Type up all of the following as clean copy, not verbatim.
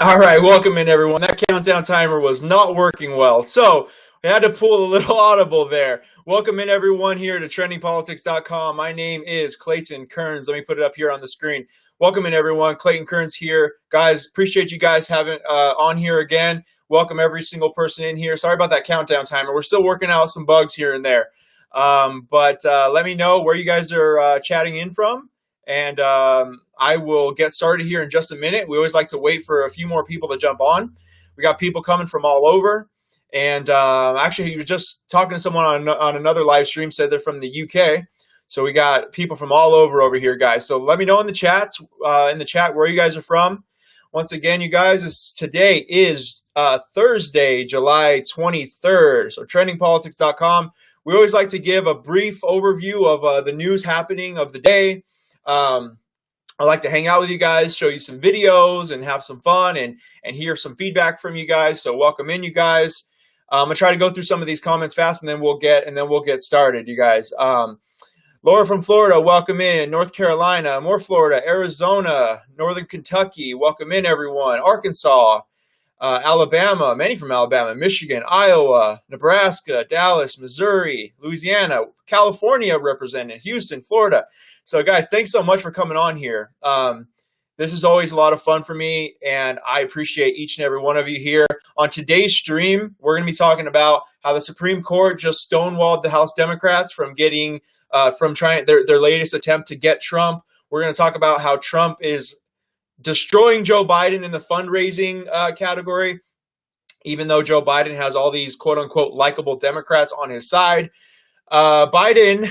All right, welcome in everyone. That countdown timer was not working well, so we had to pull a little audible there. Welcome in everyone here to trendingpolitics.com. My name is Clayton Kearns. Let me put it up here on the screen. Welcome in everyone. Clayton Kearns here. Guys, appreciate you guys having on here again. Welcome every single person in here. Sorry about that countdown timer. We're still working out some bugs here and there. But let me know where you guys are chatting in from. And I will get started here in just a minute. We always like to wait for a few more people to jump on. We got people coming from all over. And actually, he was just talking to someone on another live stream, said they're from the UK. So we got people from all over here, guys. So let me know in the chat where you guys are from. Once again, you guys, today is Thursday, July 23rd. So trendingpolitics.com. We always like to give a brief overview of the news happening of the day. I like to hang out with you guys, show you some videos, and have some fun, and hear some feedback from you guys. So welcome in, you guys. I'm gonna try to go through some of these comments fast, and then we'll get started, you guys. Laura from Florida, welcome in. North Carolina, more Florida, Arizona, Northern Kentucky, welcome in, everyone. Arkansas, Alabama, many from Alabama, Michigan, Iowa, Nebraska, Dallas, Missouri, Louisiana, California represented, Houston, Florida. So guys, thanks so much for coming on here. This is always a lot of fun for me, and I appreciate each and every one of you here. On today's stream, we're going to be talking about how the Supreme Court just stonewalled the House Democrats from getting, from trying their latest attempt to get Trump. We're going to talk about how Trump is destroying Joe Biden in the fundraising category, even though Joe Biden has all these quote-unquote likable Democrats on his side. Biden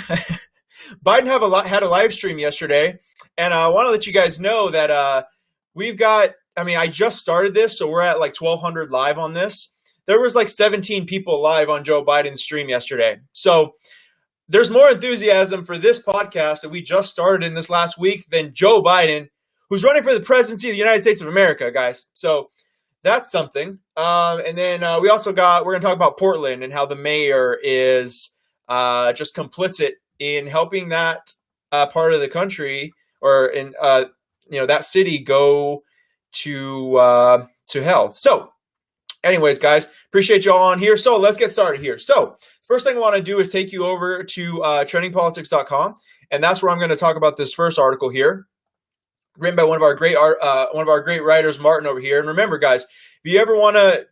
had a live stream yesterday, and I want to let you guys know that we've got, I just started this, so we're at like 1,200 live on this. There was like 17 people live on Joe Biden's stream yesterday. So there's more enthusiasm for this podcast that we just started in this last week than Joe Biden, who's running for the presidency of the United States of America, guys. So that's something. And then we're going to talk about Portland and how the mayor is just complicit in helping that part of the country, or in that city, go to hell. So anyways, guys, appreciate y'all on here. So let's get started here. So first thing I want to do is take you over to trendingpolitics.com, and that's where I'm going to talk about this first article here, written by one of our great writers, Martin, over here. And remember, guys, if you ever want to,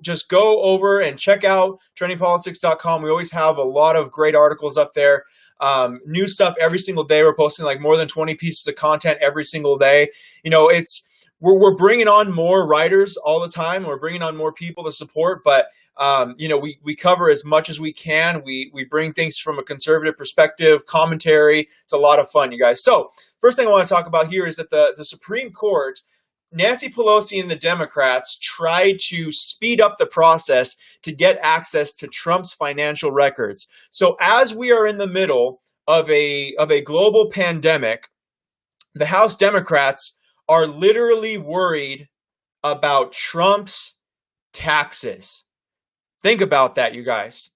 just go over and check out trendingpolitics.com. We always have a lot of great articles up there. New stuff every single day. We're posting like more than 20 pieces of content every single day. We're bringing on more writers all the time. We're bringing on more people to support, but we cover as much as we can. We bring things from a conservative perspective, commentary. It's a lot of fun, you guys. So first thing I want to talk about here is that the Supreme Court, Nancy Pelosi and the Democrats tried to speed up the process to get access to Trump's financial records. So as we are in the middle of a global pandemic, the House Democrats are literally worried about Trump's taxes. Think about that, you guys.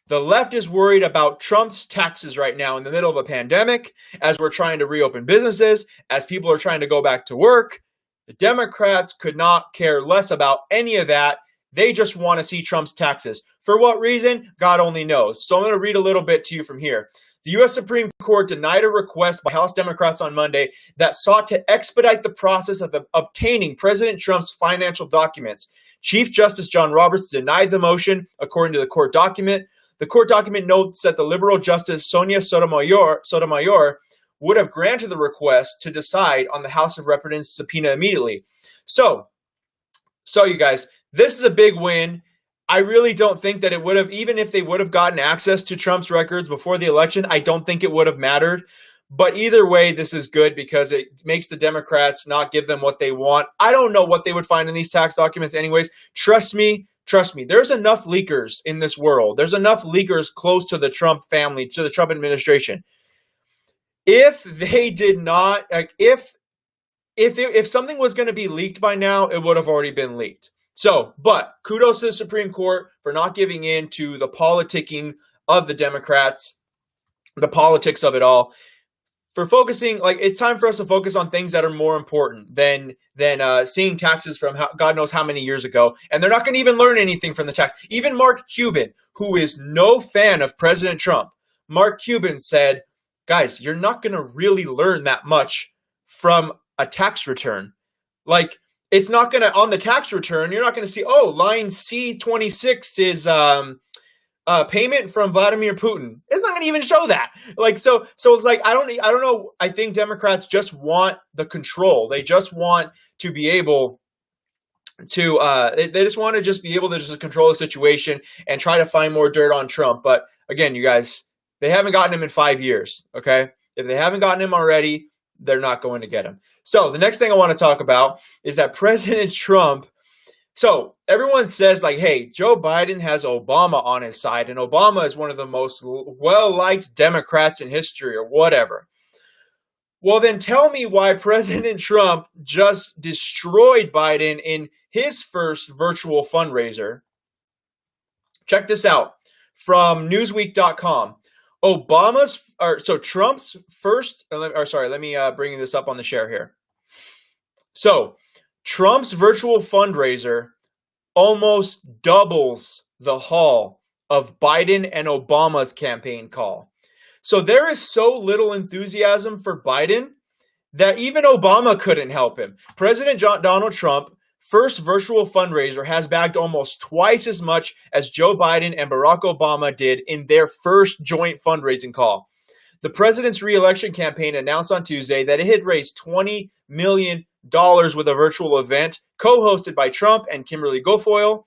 The left is worried about Trump's taxes right now in the middle of a pandemic, as we're trying to reopen businesses, as people are trying to go back to work. The Democrats could not care less about any of that. They just want to see Trump's taxes. For what reason? God only knows. So I'm going to read a little bit to you from here. The U.S. Supreme Court denied a request by House Democrats on Monday that sought to expedite the process of obtaining President Trump's financial documents. Chief Justice John Roberts denied the motion, according to the court document. The court document notes that the liberal Justice Sonia Sotomayor would have granted the request to decide on the House of Representatives subpoena immediately. So you guys, this is a big win. I really don't think that it would have, even if they would have gotten access to Trump's records before the election, I don't think it would have mattered. But either way, this is good because it makes the Democrats not give them what they want. I don't know what they would find in these tax documents anyways. Trust me, there's enough leakers in this world. There's enough leakers close to the Trump family, to the Trump administration. If they did not, if something was going to be leaked by now, it would have already been leaked. So, but kudos to the Supreme Court for not giving in to the politicking of the Democrats, the politics of it all. for focusing, like, it's time for us to focus on things that are more important than seeing taxes from God knows how many years ago. And they're not going to even learn anything from the tax. Even Mark Cuban, who is no fan of President Trump, Mark Cuban said, guys, you're not going to really learn that much from a tax return. Like, it's not going to, on the tax return, you're not going to see, oh, line C26 is payment from Vladimir Putin. It's not going to even show that. Like, so it's like, I don't know. I think Democrats just want the control. They just want to be able to, they just want to just be able to just control the situation and try to find more dirt on Trump. But again, you guys, they haven't gotten him in 5 years. Okay. If they haven't gotten him already, they're not going to get him. So the next thing I want to talk about is that President Trump. So everyone says, like, hey, Joe Biden has Obama on his side, and Obama is one of the most well-liked Democrats in history or whatever. Well, then tell me why President Trump just destroyed Biden in his first virtual fundraiser. Check this out from Newsweek.com. Trump's first, let me bring this up on the share here. So Trump's virtual fundraiser almost doubles the haul of Biden and Obama's campaign call. So there is so little enthusiasm for Biden that even Obama couldn't help him. President Donald Trump, first virtual fundraiser, has bagged almost twice as much as Joe Biden and Barack Obama did in their first joint fundraising call. The president's re-election campaign announced on Tuesday that it had raised $20 million with a virtual event co-hosted by Trump and Kimberly Guilfoyle.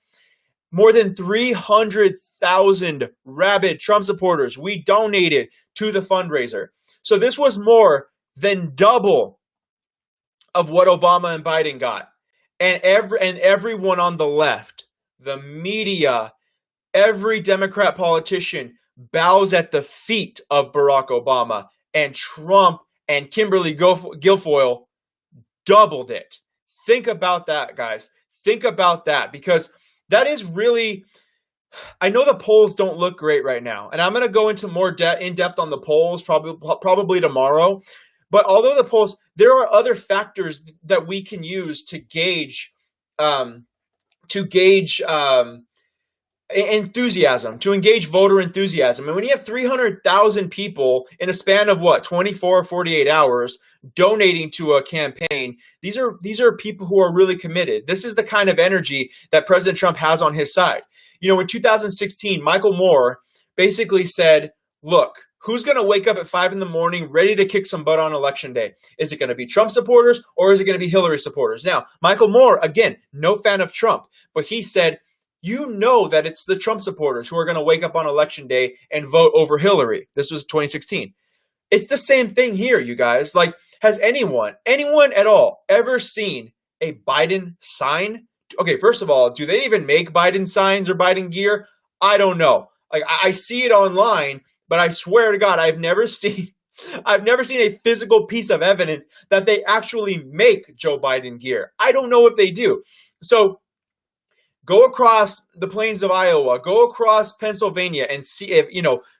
More than 300,000 rabid Trump supporters we donated to the fundraiser. So this was more than double of what Obama and Biden got. And everyone on the left, the media, every Democrat politician bows at the feet of Barack Obama, and Trump and Kimberly Guilfoyle doubled it. Think about that, guys. Think about that, because that is really, I know the polls don't look great right now, and I'm going to go into more in-depth on the polls probably tomorrow. But although the polls, there are other factors that we can use to gauge enthusiasm, to engage voter enthusiasm. And when you have 300,000 people in a span of 24 or 48 hours donating to a campaign, these are people who are really committed. This is the kind of energy that President Trump has on his side. You know, in 2016, Michael Moore basically said, look, who's going to wake up at 5 a.m. ready to kick some butt on election day? Is it going to be Trump supporters or is it going to be Hillary supporters? Now, Michael Moore, again, no fan of Trump, but he said, you know that it's the Trump supporters who are going to wake up on election day and vote over Hillary. This was 2016. It's the same thing here, you guys. Like, has anyone at all ever seen a Biden sign? Okay, first of all, do they even make Biden signs or Biden gear? I don't know. Like, I see it online, but I swear to God, I've never seen a physical piece of evidence that they actually make Joe Biden gear. I don't know if they do. So go across the plains of Iowa, go across Pennsylvania and see if,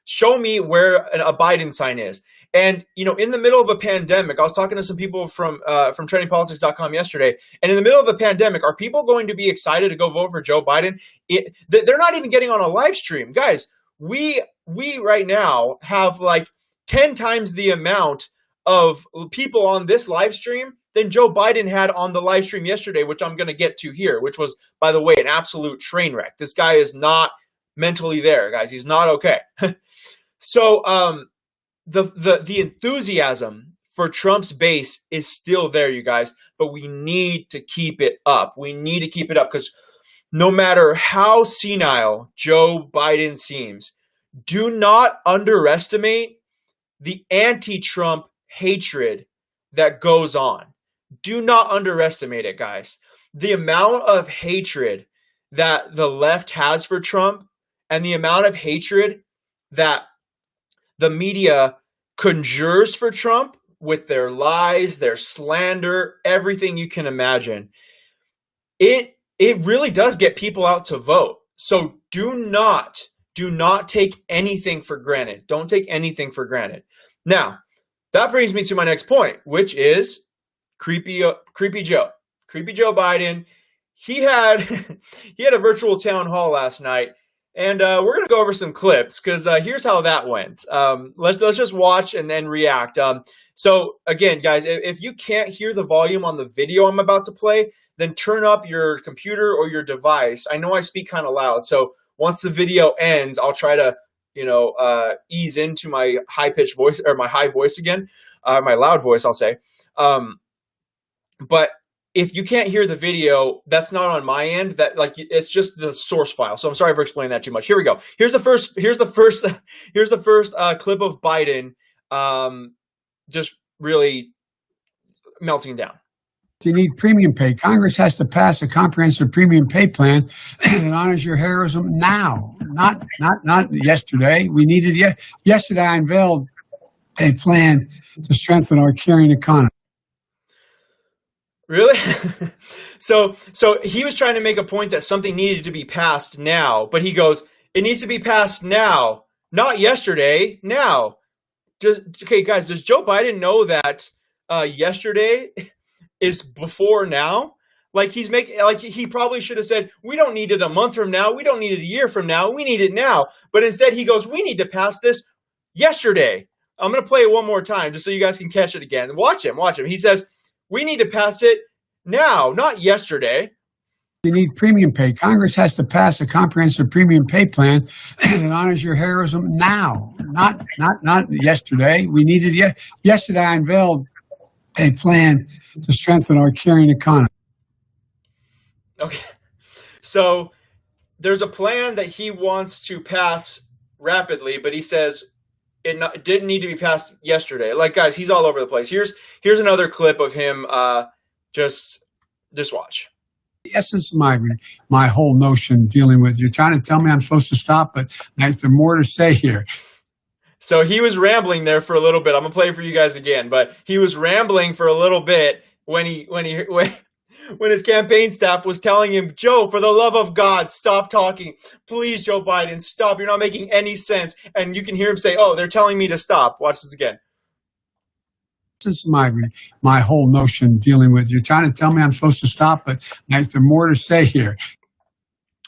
show me where a Biden sign is. And, in the middle of a pandemic, I was talking to some people from TrendingPolitics.com yesterday, and in the middle of a pandemic, are people going to be excited to go vote for Joe Biden? They're not even getting on a live stream. Guys, we right now have like 10 times the amount of people on this live stream than Joe Biden had on the live stream yesterday, which I'm going to get to here, which was, by the way, an absolute train wreck. This guy is not mentally there, guys. He's not okay. So the enthusiasm for Trump's base is still there, you guys, but we need to keep it up. We need to keep it up because no matter how senile Joe Biden seems, do not underestimate the anti-Trump hatred that goes on. Do not underestimate it, guys. The amount of hatred that the left has for Trump and the amount of hatred that the media conjures for Trump with their lies, their slander, everything you can imagine, it really does get people out to vote. So do not take anything for granted. Don't take anything for granted. Now, that brings me to my next point, which is creepy Joe. Creepy Joe Biden. He had he had a virtual town hall last night, and we're gonna go over some clips because here's how that went. Let's just watch and then react. So again, guys, if you can't hear the volume on the video I'm about to play, then turn up your computer or your device. I know I speak kind of loud, so once the video ends, I'll try to ease into my high-pitched voice or my high voice again, my loud voice, I'll say. But if you can't hear the video, that's not on my end. That it's just the source file. So I'm sorry for explaining that too much. Here we go. Here's the first clip of Biden, just really melting down. You need premium pay. Congress has to pass a comprehensive premium pay plan that honors your heroism now, not yesterday. We needed yesterday. I unveiled a plan to strengthen our caring economy. Really? So he was trying to make a point that something needed to be passed now, but he goes, it needs to be passed now, not yesterday, now. Okay, guys, does Joe Biden know that yesterday is before now? Like he probably should have said, we don't need it a month from now, we don't need it a year from now, we need it now. But instead he goes, we need to pass this yesterday. I'm going to play it one more time just so you guys can catch it again. Watch him. He says, we need to pass it now, not yesterday. You need premium pay. Congress has to pass a comprehensive premium pay plan that honors your heroism now, not yesterday. We needed yesterday. I unveiled a plan to strengthen our caring economy. Okay, so there's a plan that he wants to pass rapidly, but he says it didn't need to be passed yesterday. Like, guys, he's all over the place. Here's another clip of him. Just watch. The essence of my whole notion dealing with, you're trying to tell me I'm supposed to stop, but there's more to say here. So he was rambling there for a little bit. I'm gonna play it for you guys again, but he was rambling for a little bit when his campaign staff was telling him, Joe, for the love of God, stop talking. Please, Joe Biden, stop. You're not making any sense. And you can hear him say, oh, they're telling me to stop. Watch this again. This is my whole notion dealing with, you're trying to tell me I'm supposed to stop, but there's more to say here.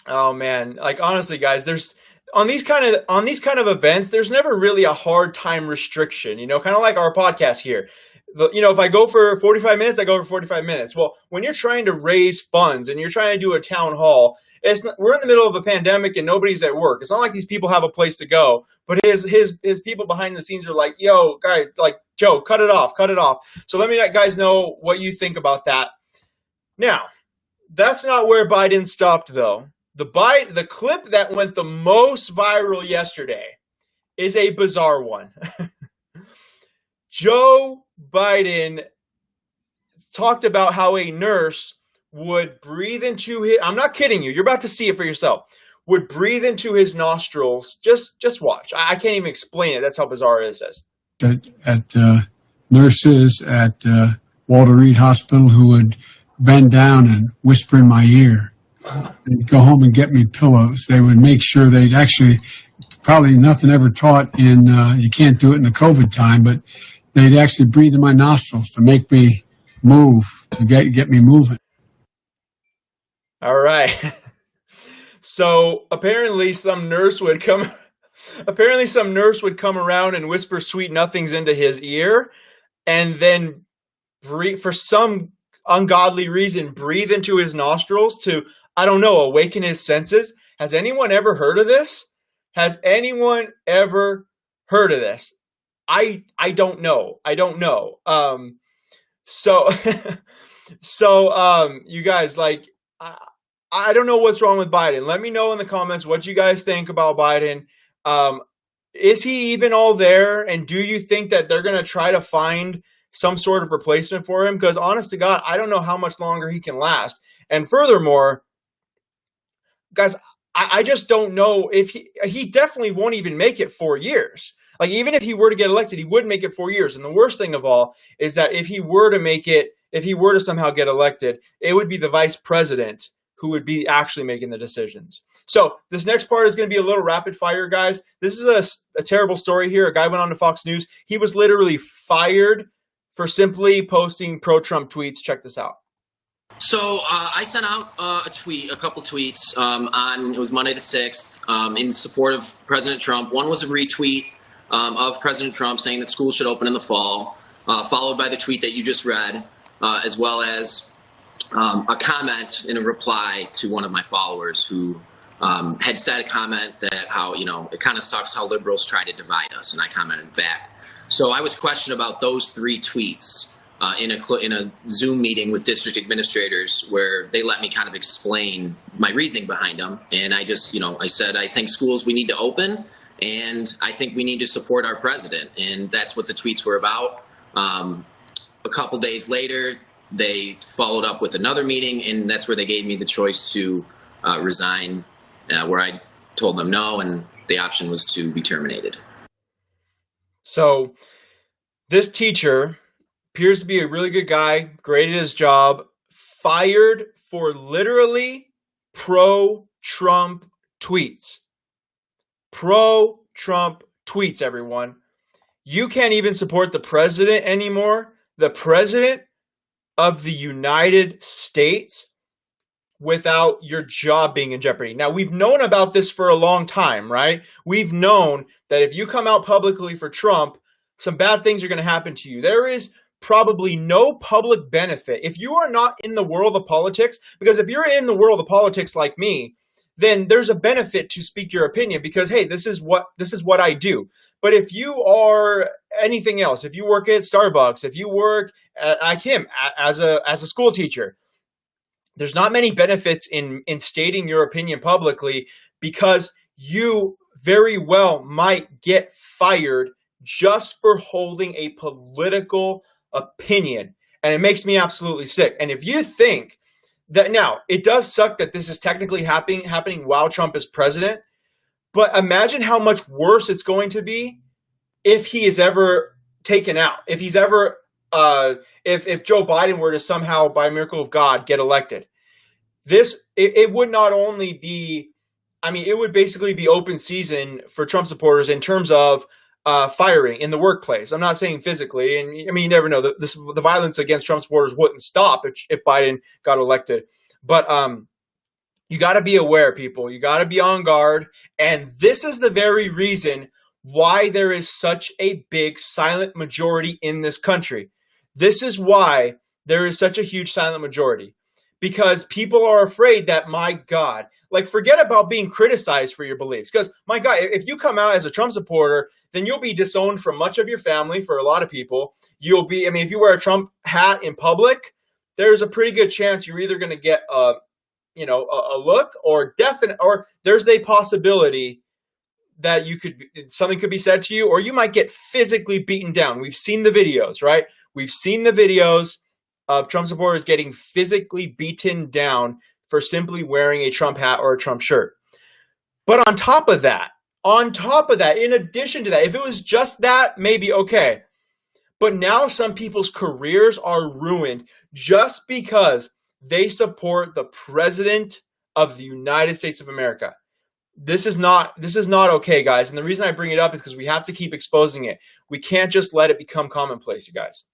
Oh man, like honestly, guys, there's on these kind of events, there's never really a hard time restriction. Kind of like our podcast here. If I go for 45 minutes, I go for 45 minutes. Well, when you're trying to raise funds and you're trying to do a town hall, we're in the middle of a pandemic and nobody's at work. It's not like these people have a place to go, but his people behind the scenes are like, yo, guys, like, Joe, cut it off. So let me let guys know what you think about that. Now, that's not where Biden stopped, though. The clip that went the most viral yesterday is a bizarre one. Joe Biden talked about how a nurse would breathe into his, I'm not kidding you, you're about to see it for yourself, would breathe into his nostrils. Just watch. I can't even explain it. That's how bizarre it is. At nurses at Walter Reed Hospital who would bend down and whisper in my ear. They'd go home and get me pillows. They would make sure they'd actually, probably nothing ever taught in, you can't do it in the COVID time, but they'd actually breathe in my nostrils to make me move, to get me moving. All right. So apparently some nurse would come around and whisper sweet nothings into his ear and then for some ungodly reason breathe into his nostrils to, I don't know, awaken his senses. Has anyone ever heard of this? I don't know. You guys, like, I don't know what's wrong with Biden. Let me know in the comments what you guys think about Biden. Is he even all there? And do you think that they're going to try to find some sort of replacement for him? Because honest to God, I don't know how much longer he can last. And furthermore, guys, I just don't know if he definitely won't even make it 4 years. Like, even if he were to get elected, he wouldn't make it 4 years. And the worst thing of all is that if he were to somehow get elected, it would be the vice president who would be actually making the decisions. So this next part is going to be a little rapid fire, guys. This is a terrible story here. A guy went on to Fox News. He was literally fired for simply posting pro-Trump tweets. Check this out. So I sent out a couple tweets it was Monday the 6th, in support of President Trump. One was a retweet of President Trump saying that schools should open in the fall, followed by the tweet that you just read, as well as a comment in a reply to one of my followers who had said a comment that how, it kind of sucks how liberals try to divide us, and I commented back. So I was questioned about those 3 tweets in a Zoom meeting with district administrators where they let me kind of explain my reasoning behind them. And I just, I said, I think schools, we need to open, and I think we need to support our president. And that's what the tweets were about. A couple days later, they followed up with another meeting, and that's where they gave me the choice to resign, where I told them no, and the option was to be terminated. So this teacher appears to be a really good guy, great at his job, fired for literally pro-Trump tweets. Pro-Trump tweets, everyone. You can't even support the president anymore. The president of the United States without your job being in jeopardy. Now, we've known about this for a long time, right? We've known that if you come out publicly for Trump, some bad things are going to happen to you. There is probably no public benefit if you are not in the world of politics, because if you're in the world of politics like me, then there's a benefit to speak your opinion because, hey, this is what I do. But if you are anything else, if you work at Starbucks, if you work like him as a school teacher, there's not many benefits in stating your opinion publicly because you very well might get fired just for holding a political opinion. And it makes me absolutely sick. And if you think that now, it does suck that this is technically happening while Trump is president, but imagine how much worse it's going to be if he is ever taken out. If he's ever, if Joe Biden were to somehow, by a miracle of God, get elected. It would not only be, it would basically be open season for Trump supporters in terms of firing in the workplace. I'm not saying physically, and you never know. The violence against Trump supporters wouldn't stop if Biden got elected. But you got to be aware, people. You got to be on guard. And this is the very reason why there is such a big silent majority in this country. This is why there is such a huge silent majority. Because people are afraid that, my God, forget about being criticized for your beliefs. Because, my God, if you come out as a Trump supporter, then you'll be disowned from much of your family for a lot of people. You'll be, if you wear a Trump hat in public, there's a pretty good chance you're either going to get a look or there's a possibility that something could be said to you, or you might get physically beaten down. We've seen the videos, right? We've seen the videos of Trump supporters getting physically beaten down for simply wearing a Trump hat or a Trump shirt. But on top of that, in addition to that, if it was just that, maybe okay. But now some people's careers are ruined just because they support the president of the United States of America. This is not okay, guys. And the reason I bring it up is because we have to keep exposing it. We can't just let it become commonplace, you guys.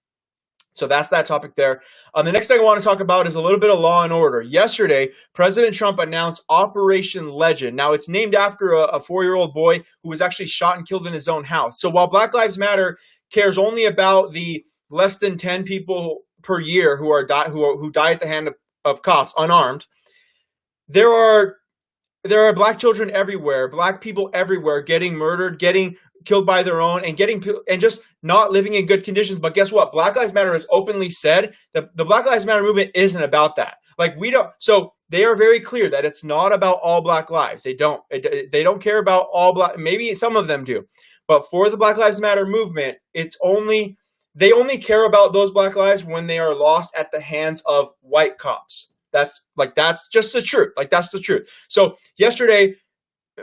So that's that topic there. The next thing I want to talk about is a little bit of law and order. Yesterday, President Trump announced Operation Legend. Now, it's named after a 4-year-old boy who was actually shot and killed in his own house. So while Black Lives Matter cares only about the less than 10 people per year who die at the hand of cops unarmed, there are Black children everywhere, Black people everywhere getting murdered, getting killed by their own, and just not living in good conditions. But guess what? Black Lives Matter has openly said that the Black Lives Matter movement isn't about that. So they are very clear that it's not about all Black lives. They don't care about all Black. Maybe some of them do, but for the Black Lives Matter movement, they only care about those Black lives when they are lost at the hands of white cops. That's just the truth. That's the truth. So yesterday,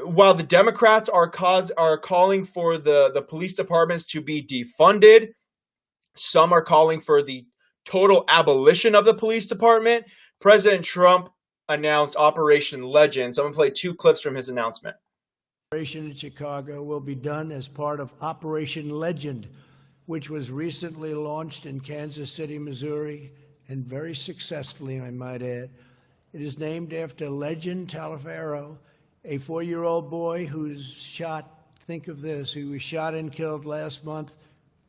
while the Democrats are calling for the police departments to be defunded, some are calling for the total abolition of the police department. President Trump announced Operation Legend. So I'm going to play 2 clips from his announcement. Operation in Chicago will be done as part of Operation Legend, which was recently launched in Kansas City, Missouri, and very successfully, I might add. It is named after Legend Taliaferro, a 4-year-old boy who's shot, think of this, he was shot and killed last month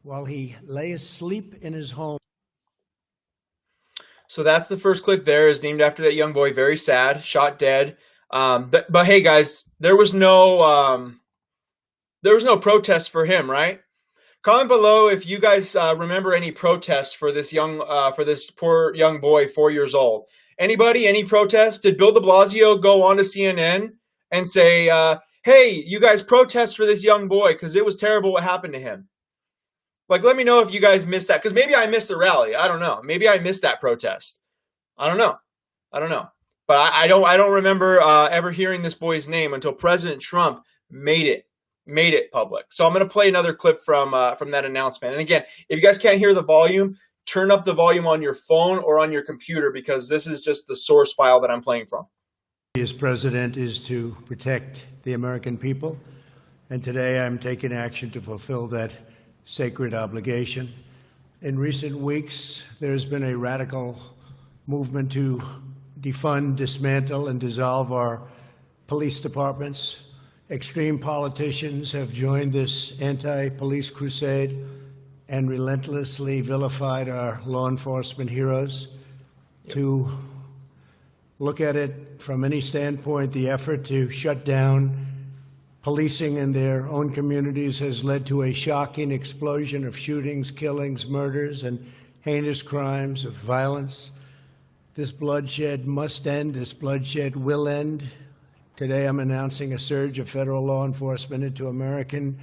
while he lay asleep in his home. So that's the first clip there, is named after that young boy. Very sad, shot dead. But hey, guys, there was no protest for him, right? Comment below if you guys remember any protests for this poor young boy, 4 years old. Anybody? Any protests? Did Bill de Blasio go on to CNN and say, "Hey, you guys protest for this young boy because it was terrible what happened to him"? Like, let me know if you guys missed that, because maybe I missed the rally. I don't know. Maybe I missed that protest. I don't know. But I don't remember ever hearing this boy's name until President Trump made it public. So I'm going to play another clip from that announcement. And again, if you guys can't hear the volume, turn up the volume on your phone or on your computer, because this is just the source file that I'm playing from. As president is to protect the American people, and today I'm taking action to fulfill that sacred obligation. In recent weeks, there's been a radical movement to defund, dismantle, and dissolve our police departments. Extreme politicians have joined this anti-police crusade and relentlessly vilified our law enforcement heroes. Yep. To look at it from any standpoint, the effort to shut down policing in their own communities has led to a shocking explosion of shootings, killings, murders, and heinous crimes of violence. This bloodshed must end. This bloodshed will end. Today, I'm announcing a surge of federal law enforcement into American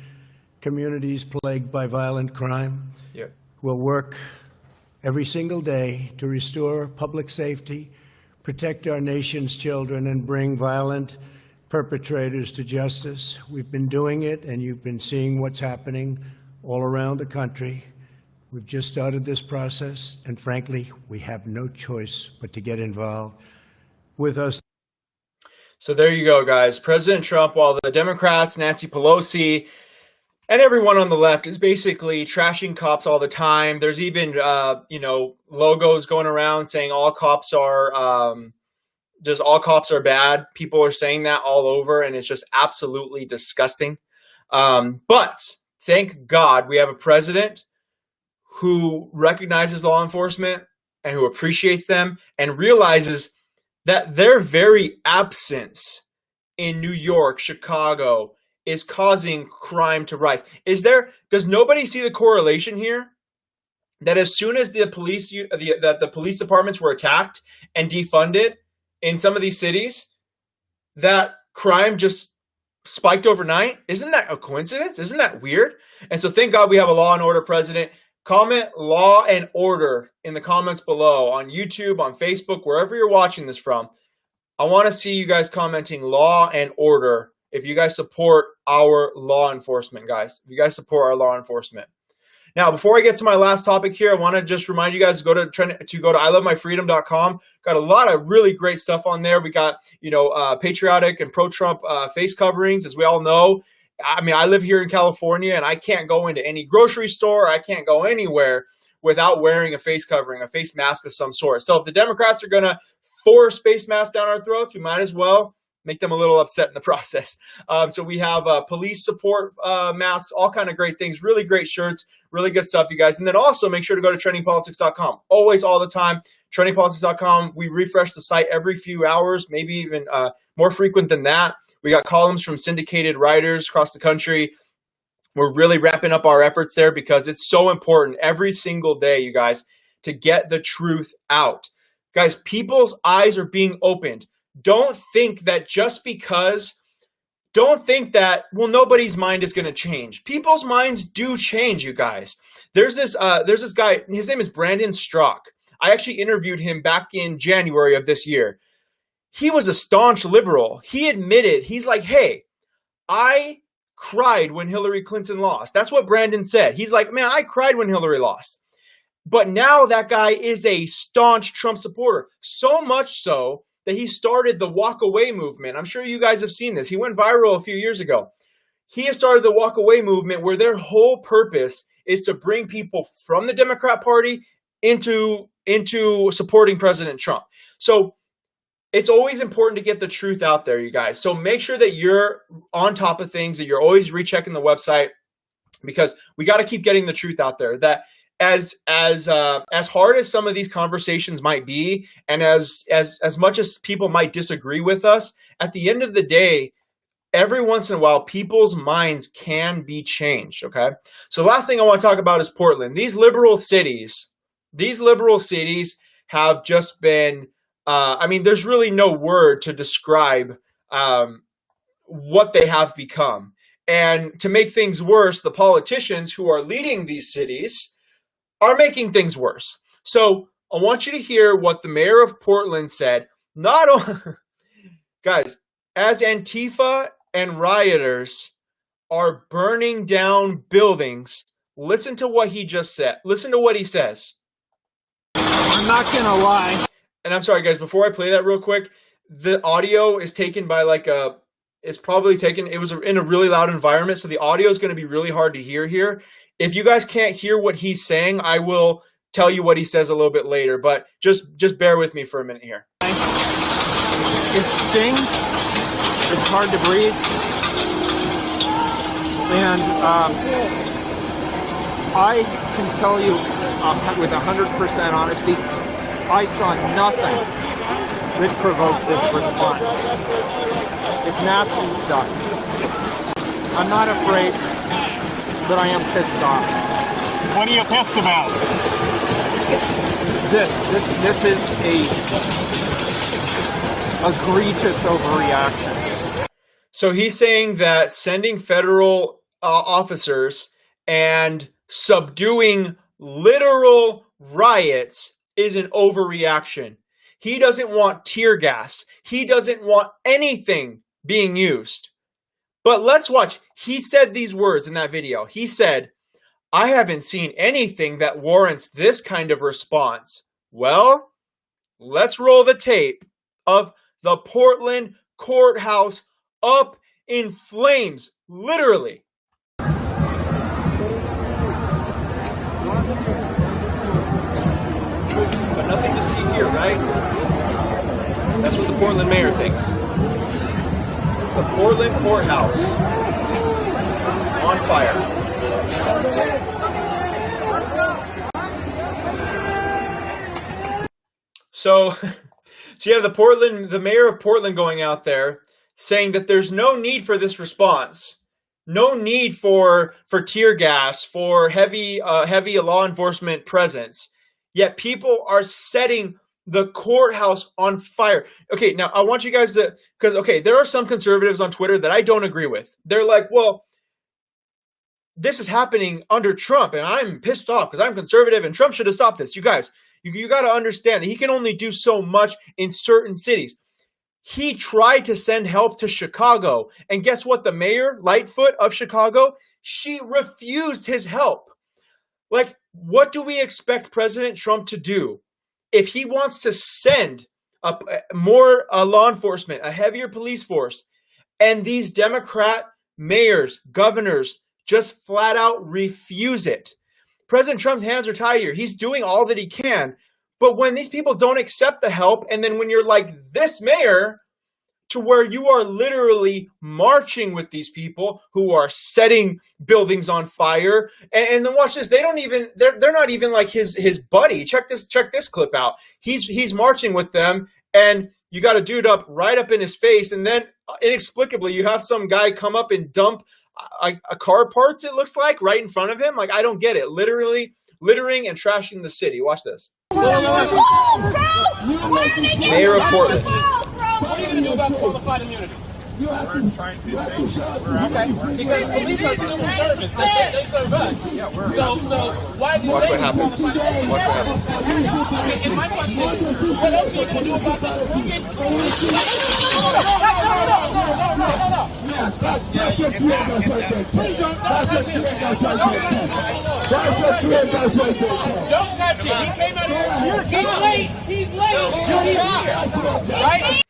communities plagued by violent crime. Yep. We'll work every single day to restore public safety, protect our nation's children, and bring violent perpetrators to justice. We've been doing it, and you've been seeing what's happening all around the country. We've just started this process, and frankly, we have no choice but to get involved with us. So there you go, guys. President Trump, while the Democrats, Nancy Pelosi, and everyone on the left is basically trashing cops all the time. There's even, logos going around saying all cops are bad. People are saying that all over, and it's just absolutely disgusting. But thank God we have a president who recognizes law enforcement and who appreciates them and realizes that their very absence in New York, Chicago, is causing crime to rise. Does nobody see the correlation here? That as soon as the police departments were attacked and defunded in some of these cities, that crime just spiked overnight? Isn't that a coincidence? Isn't that weird? And so thank God we have a law and order president. Comment law and order in the comments below on YouTube, on Facebook, wherever you're watching this from. I want to see you guys commenting law and order if you guys support our law enforcement, guys. If you guys support our law enforcement. Now, before I get to my last topic here, I want to just remind you guys to go to ilovemyfreedom.com. Got a lot of really great stuff on there. We got, patriotic and pro-Trump face coverings, as we all know. I mean, I live here in California, and I can't go into any grocery store. I can't go anywhere without wearing a face covering, a face mask of some sort. So if the Democrats are going to force face masks down our throats, we might as well make them a little upset in the process. So we have police support masks, all kind of great things, really great shirts, really good stuff, you guys. And then also make sure to go to trendingpolitics.com. Always, all the time, trendingpolitics.com. We refresh the site every few hours, maybe even more frequent than that. We got columns from syndicated writers across the country. We're really ramping up our efforts there because it's so important every single day, you guys, to get the truth out. Guys, people's eyes are being opened. Don't think that nobody's mind is going to change. People's minds do change, you guys. There's this guy, his name is Brandon Straka. I actually interviewed him back in January of this year. He was a staunch liberal. He admitted, he's like, hey, I cried when Hillary Clinton lost. That's what Brandon said. He's like, man, I cried when Hillary lost. But now that guy is a staunch Trump supporter. So much so that he started the walk away movement. I'm sure you guys have seen this. He went viral a few years ago. He has started the walk away movement where their whole purpose is to bring people from the Democrat Party into supporting President Trump. So it's always important to get the truth out there, you guys. So make sure that you're on top of things, that you're always rechecking the website, because we got to keep getting the truth out there. That as hard as some of these conversations might be, and as much as people might disagree with us, at the end of the day, every once in a while, people's minds can be changed. Okay. So last thing I want to talk about is Portland. These liberal cities have just been. There's really no word to describe what they have become. And to make things worse, the politicians who are leading these cities are making things worse. So I want you to hear what the mayor of Portland said. Guys, as Antifa and rioters are burning down buildings, listen to what he just said. Listen to what he says. I'm not going to lie. And I'm sorry, guys, before I play that real quick, the audio is taken by it was in a really loud environment, so the audio is going to be really hard to hear here. If you guys can't hear what he's saying, I will tell you what he says a little bit later, but just bear with me for a minute here. It stings. It's hard to breathe. And I can tell you with 100% honesty, I saw nothing that provoked this response. It's nasty stuff. I'm not afraid, but I am pissed off. What are you pissed about? This is a egregious overreaction. So he's saying that sending federal officers and subduing literal riots is an overreaction. He doesn't want tear gas. He doesn't want anything being used. But let's watch. He said these words in that video. He said, "I haven't seen anything that warrants this kind of response." Well, let's roll the tape of the Portland courthouse up in flames, literally. But nothing to see here, right? That's what the Portland mayor thinks. The Portland courthouse on fire. So you have the mayor of Portland going out there saying that there's no need for this response. No need for tear gas, for heavy law enforcement presence. Yet people are setting the courthouse on fire. Okay, now I want you guys to, there are some conservatives on Twitter that I don't agree with. They're like, well, this is happening under Trump, and I'm pissed off because I'm conservative, and Trump should have stopped this. You guys, you got to understand that he can only do so much in certain cities. He tried to send help to Chicago, and guess what? The mayor, Lightfoot of Chicago, she refused his help. Like, what do we expect President Trump to do? If he wants to send more law enforcement, a heavier police force, and these Democrat mayors, governors just flat out refuse it. President Trump's hands are tied here. He's doing all that he can. But when these people don't accept the help, and then when you're like this mayor, to where you are literally marching with these people who are setting buildings on fire, and then watch this. They're not even like his buddy. Check this clip out. He's marching with them, and you got a dude right up in his face, and then inexplicably you have some guy come up and dump a car parts, it looks like, right in front of him. Like, I don't get it. Literally littering and trashing the city. Watch this. Mayor of Portland. What are you going to do about qualified immunity? weren't trying to change. We're actually Because police are civil servants. They serve us. yeah, we're So why do Watch they what happens. Watch what happens. Okay, and my question is, what else are you going to do about this crooked? No. That's your tear gas right there. Please don't That's your touch tear him. gas right there. That's your tear gas right there. Don't touch him. He came out here. He's late. He's here. Right?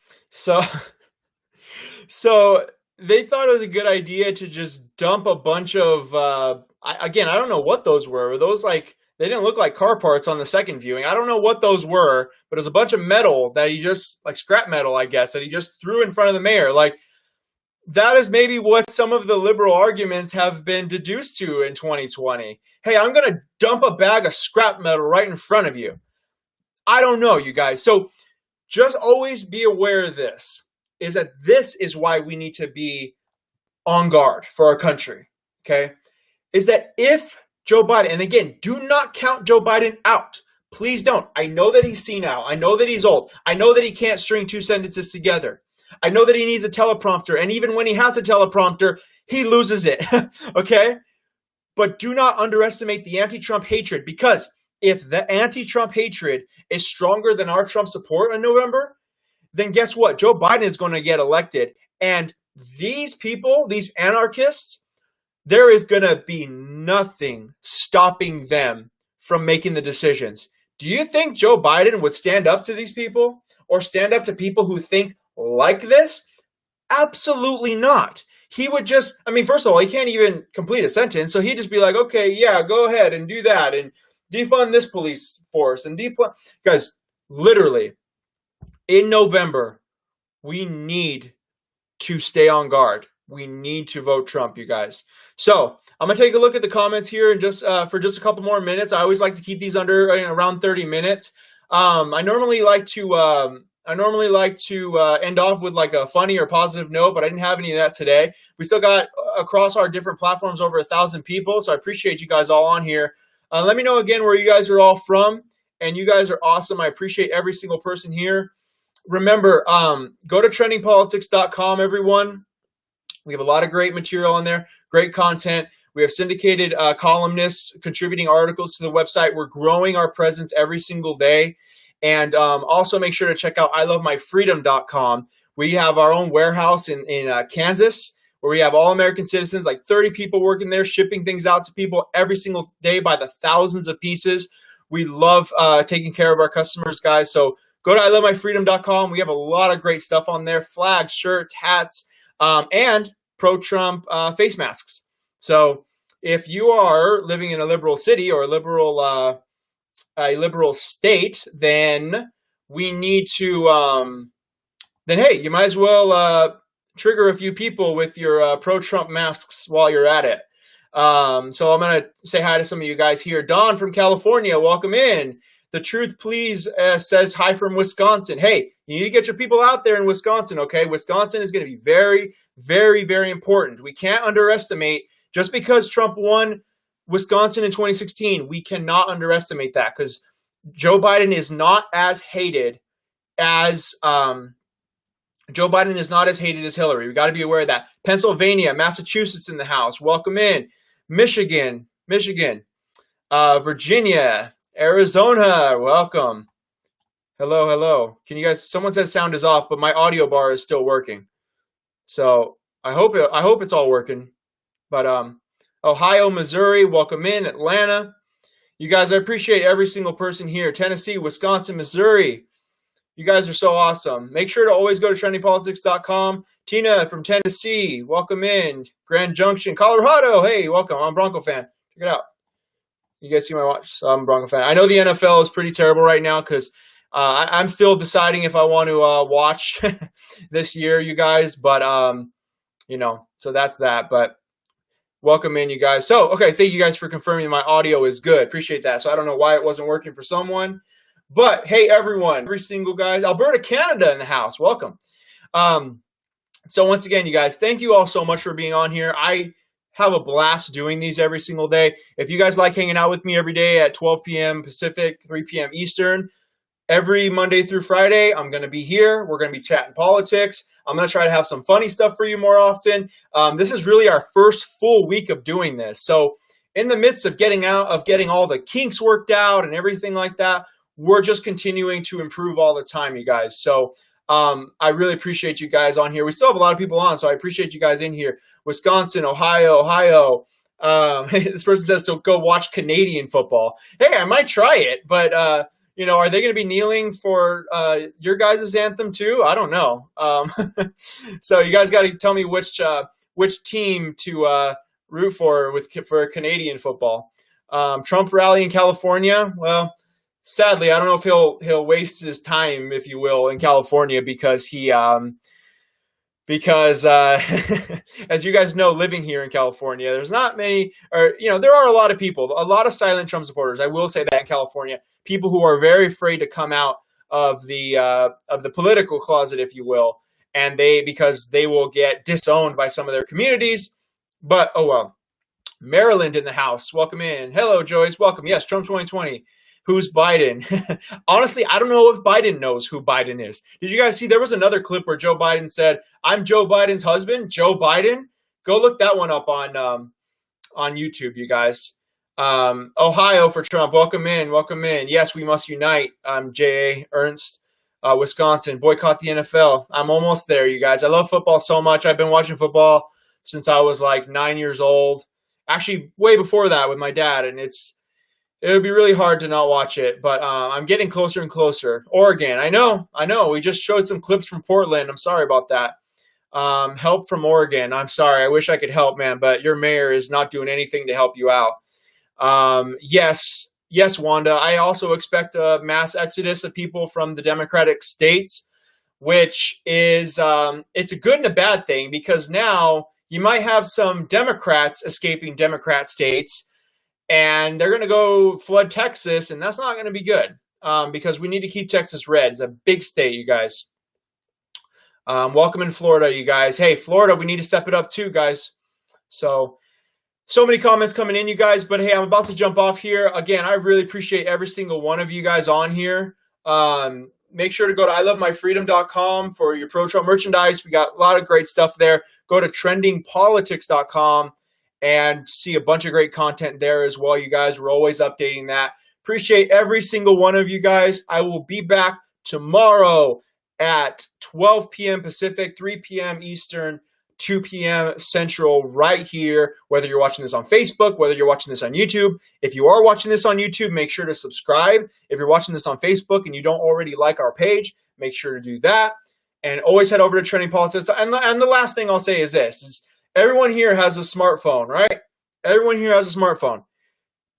So they thought it was a good idea to just dump a bunch of, I don't know what those were. Were those like, they didn't look like car parts on the second viewing. I don't know what those were, but it was a bunch of metal that he just, like scrap metal, I guess, that he just threw in front of the mayor. Like, that is maybe what some of the liberal arguments have been deduced to in 2020. Hey, I'm going to dump a bag of scrap metal right in front of you. I don't know, you guys. So just always be aware of this, is that this is why we need to be on guard for our country, okay? Is that if Joe Biden, and again, do not count Joe Biden out. Please don't. I know that he's senile. I know that he's old. I know that he can't string two sentences together. I know that he needs a teleprompter, and even when he has a teleprompter, he loses it, okay? But do not underestimate the anti-Trump hatred, because if the anti-Trump hatred is stronger than our Trump support in November, then guess what? Joe Biden is going to get elected, and these people, these anarchists, there is going to be nothing stopping them from making the decisions. Do you think Joe Biden would stand up to these people or stand up to people who think like this? Absolutely not. He would just, first of all, he can't even complete a sentence. So he'd just be like, okay, yeah, go ahead and do that and defund this police force and guys, literally in November, we need to stay on guard. We need to vote Trump, you guys. So I'm going to take a look at the comments here and just for just a couple more minutes. I always like to keep these under around 30 minutes. I normally like to end off with like a funny or positive note, but I didn't have any of that today. We still got across our different platforms over 1,000 people, so I appreciate you guys all on here. Let me know again where you guys are all from, and you guys are awesome. I appreciate every single person here. Remember, go to trendingpolitics.com, everyone. We have a lot of great material on there, great content. We have syndicated columnists contributing articles to the website. We're growing our presence every single day. And also make sure to check out ilovemyfreedom.com. We have our own warehouse in Kansas, where we have all American citizens, like 30 people working there, shipping things out to people every single day by the thousands of pieces. We love taking care of our customers, guys. So go to ilovemyfreedom.com. We have a lot of great stuff on there, flags, shirts, hats, and pro-Trump face masks. So if you are living in a liberal city or a liberal state, then we need to, hey, you might as well trigger a few people with your pro-Trump masks while you're at it. So I'm going to say hi to some of you guys here. Don from California, welcome in. The Truth Please says hi from Wisconsin. Hey, you need to get your people out there in Wisconsin, okay? Wisconsin is going to be very, very, very important. We can't underestimate, just because Trump won Wisconsin in 2016, we cannot underestimate that, because Joe Biden is not as hated as Hillary. We got to be aware of that. Pennsylvania, Massachusetts in the house. Welcome in. Michigan, Virginia, Arizona. Welcome. Hello. Can you guys? Someone says sound is off, but my audio bar is still working. So I hope it's all working. But Ohio, Missouri, welcome in. Atlanta. You guys, I appreciate every single person here. Tennessee, Wisconsin, Missouri. You guys are so awesome. Make sure to always go to trendingpolitics.com. Tina from Tennessee, welcome in. Grand Junction, Colorado. Hey, welcome. I'm a Bronco fan. Check it out. You guys see my watch? So I'm a Bronco fan. I know the NFL is pretty terrible right now because I'm still deciding if I want to watch this year, you guys. But, so that's that. But welcome in, you guys. So, okay, thank you guys for confirming my audio is good. Appreciate that. So I don't know why it wasn't working for someone. But, hey, everyone, every single guys. Alberta, Canada in the house. Welcome. So once again, you guys, thank you all so much for being on here. I have a blast doing these every single day. If you guys like hanging out with me every day at 12 p.m. Pacific, 3 p.m. Eastern, every Monday through Friday, I'm going to be here. We're going to be chatting politics. I'm going to try to have some funny stuff for you more often. This is really our first full week of doing this. So in the midst of getting all the kinks worked out and everything like that, we're just continuing to improve all the time, you guys. So I really appreciate you guys on here. We still have a lot of people on, so I appreciate you guys in here. Wisconsin, Ohio. This person says to go watch Canadian football. Hey, I might try it, but are they going to be kneeling for your guys' anthem too? I don't know. So you guys got to tell me which team to root for Canadian football. Trump rally in California. Well, sadly, I don't know if he'll waste his time, if you will, in California because as you guys know, living here in California, there's not many, there are a lot of people, a lot of silent Trump supporters. I will say that in California, people who are very afraid to come out of the political closet, if you will, and because they will get disowned by some of their communities. But oh well. Maryland in the house, welcome in. Hello, Joyce, welcome. Yes, Trump 2020. Who's Biden? Honestly, I don't know if Biden knows who Biden is. Did you guys see there was another clip where Joe Biden said, "I'm Joe Biden's husband"? Joe Biden? Go look that one up on YouTube, you guys. Ohio for Trump. Welcome in. Welcome in. Yes, we must unite. J.A. Ernst. Wisconsin. Boycott the NFL. I'm almost there, you guys. I love football so much. I've been watching football since I was like 9 years old. Actually, way before that with my dad, and it would be really hard to not watch it, but I'm getting closer and closer. Oregon, I know. We just showed some clips from Portland. I'm sorry about that. Help from Oregon. I'm sorry. I wish I could help, man, but your mayor is not doing anything to help you out. Yes, Wanda. I also expect a mass exodus of people from the Democratic states, which is it's a good and a bad thing because now you might have some Democrats escaping Democrat states, and they're going to go flood Texas, and that's not going to be good because we need to keep Texas red. It's a big state, you guys. Welcome in Florida, you guys. Hey, Florida, we need to step it up too, guys. So many comments coming in, you guys. But, hey, I'm about to jump off here. Again, I really appreciate every single one of you guys on here. Make sure to go to ilovemyfreedom.com for your pro-Trump merchandise. We got a lot of great stuff there. Go to trendingpolitics.com. and see a bunch of great content there as well, you guys. We're always updating that. Appreciate every single one of you guys. I will be back tomorrow at 12 p.m. Pacific, 3 p.m. Eastern, 2 p.m. Central right here, whether you're watching this on Facebook, whether you're watching this on YouTube. If you are watching this on YouTube, make sure to subscribe. If you're watching this on Facebook and you don't already like our page, make sure to do that. And always head over to Trending Politics. And the last thing I'll say is this. Everyone here has a smartphone, right? Everyone here has a smartphone.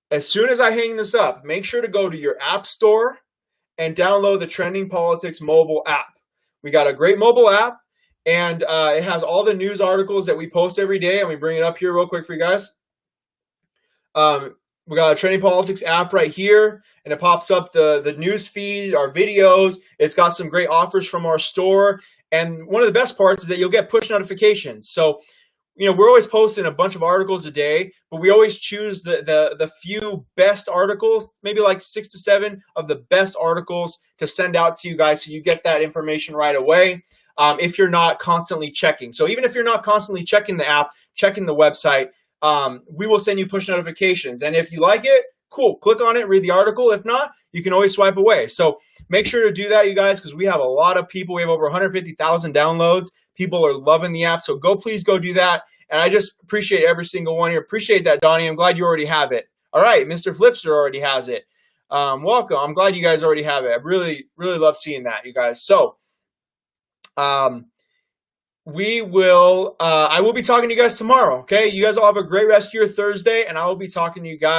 As soon as I hang this up, make sure to go to your app store and download the Trending Politics mobile app. We got a great mobile app, and it has all the news articles that we post every day, and we bring it up here real quick for you guys. We got a Trending Politics app right here, and it pops up the news feed, our videos. It's got some great offers from our store, and one of the best parts is that you'll get push notifications. So, we're always posting a bunch of articles a day, but we always choose the few best articles, maybe like 6 to 7 of the best articles to send out to you guys so you get that information right away if you're not constantly checking. So even if you're not constantly checking the app, checking the website, we will send you push notifications. And if you like it, cool, click on it, read the article. If not, you can always swipe away. So make sure to do that, you guys, because we have a lot of people. We have over 150,000 downloads. People are loving the app. So please go do that. And I just appreciate every single one here. Appreciate that, Donnie. I'm glad you already have it. All right, Mr. Flipster already has it. Welcome. I'm glad you guys already have it. I really, really love seeing that, you guys. So I will be talking to you guys tomorrow, okay? You guys all have a great rest of your Thursday, and I will be talking to you guys